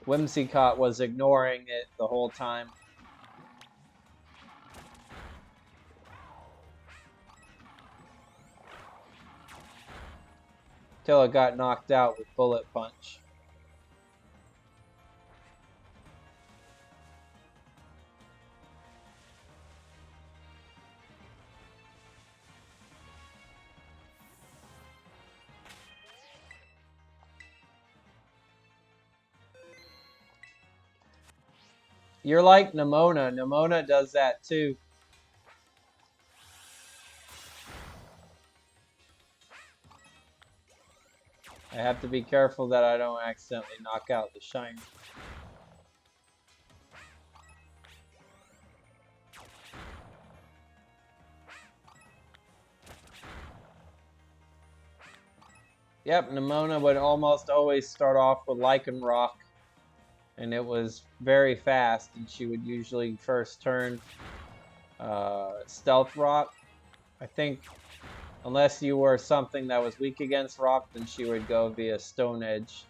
Whimsicott was ignoring it the whole time. Till it got knocked out with Bullet Punch. You're like Nemona. Nemona does that too. I have to be careful that I don't accidentally knock out the shiny. Yep, Nemona would almost always start off with Lycanroc, and it was very fast, and she would usually first turn Stealth Rock. I think unless you were something that was weak against Rock, then she would go via Stone Edge.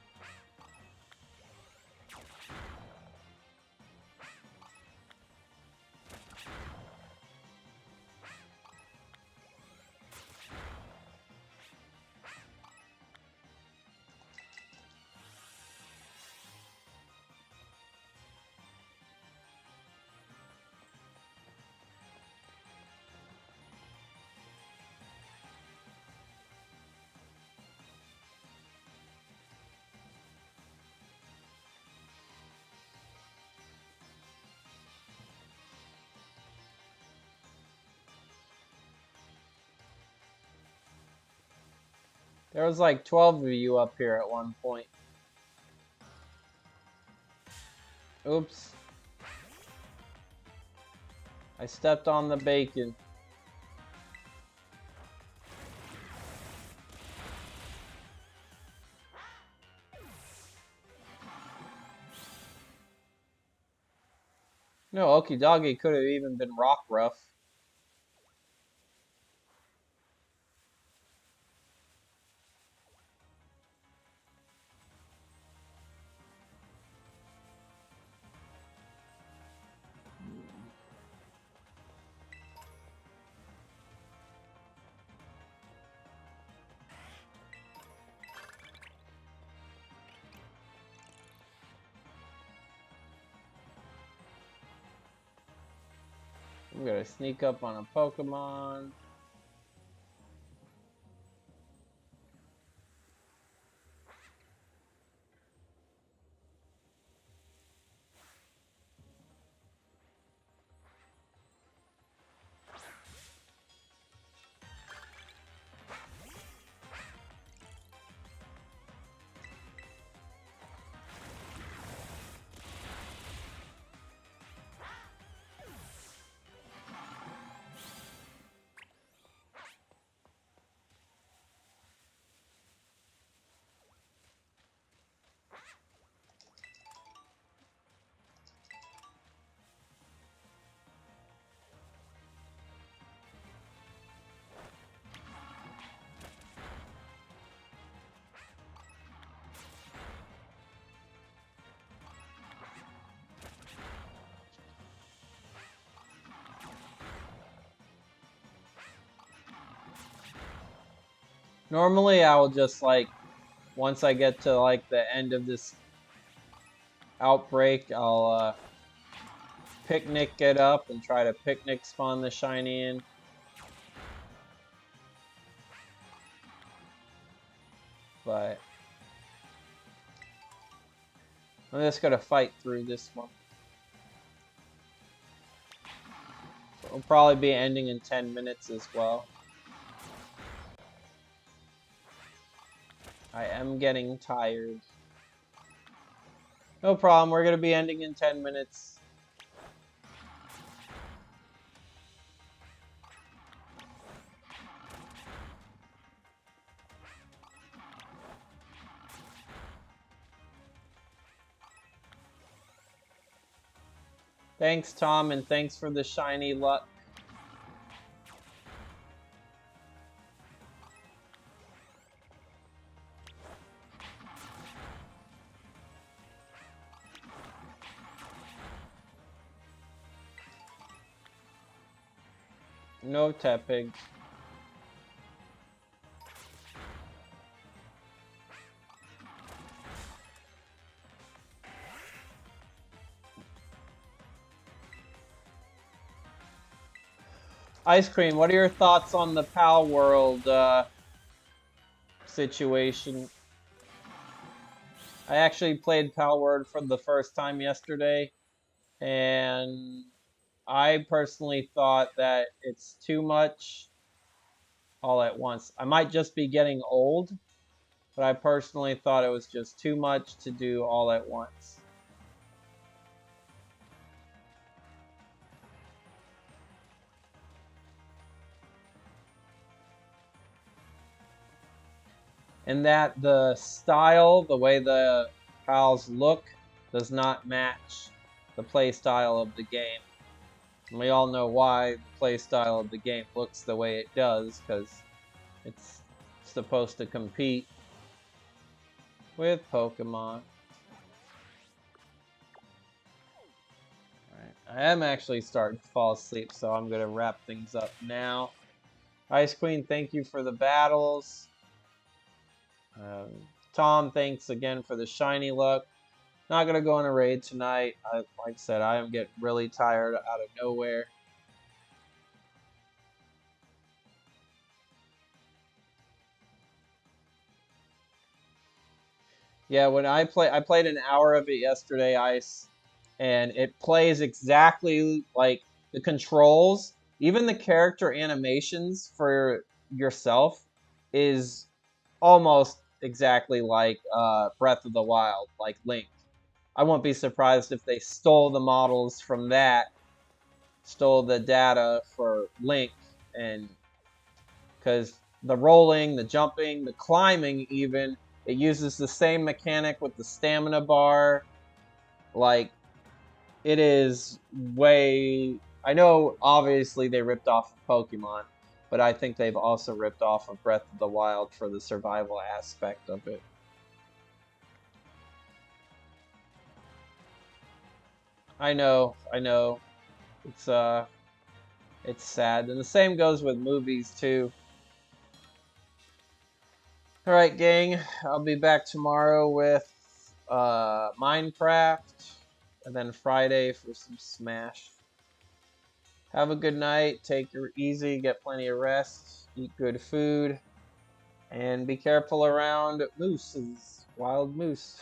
There was like 12 of you up here at one point. Oops. I stepped on the bacon. No, Okidagi could have even been Rock Rough. I'm gonna sneak up on a Pokemon. Normally I will just like, once I get to like the end of this outbreak, I'll picnic it up and try to picnic spawn the shiny in. But I'm just gonna fight through this one. We'll probably be ending in 10 minutes as well. I am getting tired. No problem, we're going to be ending in 10 minutes. Thanks, Tom, and thanks for the shiny luck. No Tepig. Ice Cream, what are your thoughts on the Pal World situation? I actually played Pal World for the first time yesterday, and I personally thought that it's too much all at once. I might just be getting old, but I personally thought it was just too much to do all at once. And that the style, the way the pals look, does not match the play style of the game. And we all know why the play style of the game looks the way it does, because it's supposed to compete with Pokemon. Alright, I am actually starting to fall asleep, so I'm going to wrap things up now. Ice Queen, thank you for the battles. Tom, thanks again for the shiny luck. Not going to go on a raid tonight. Like I said, I am getting really tired out of nowhere. Yeah, when I played an hour of it yesterday, Ice, and it plays exactly like the controls, even the character animations for yourself is almost exactly like Breath of the Wild, like Link. I won't be surprised if they stole the models from that, stole the data for Link, and because the rolling, the jumping, the climbing even, it uses the same mechanic with the stamina bar. Like, it is way... I know, obviously, they ripped off of Pokemon, but I think they've also ripped off of Breath of the Wild for the survival aspect of it. I know. It's sad. And the same goes with movies, too. Alright, gang. I'll be back tomorrow with Minecraft. And then Friday for some Smash. Have a good night. Take it easy. Get plenty of rest. Eat good food. And be careful around mooses. Wild moose.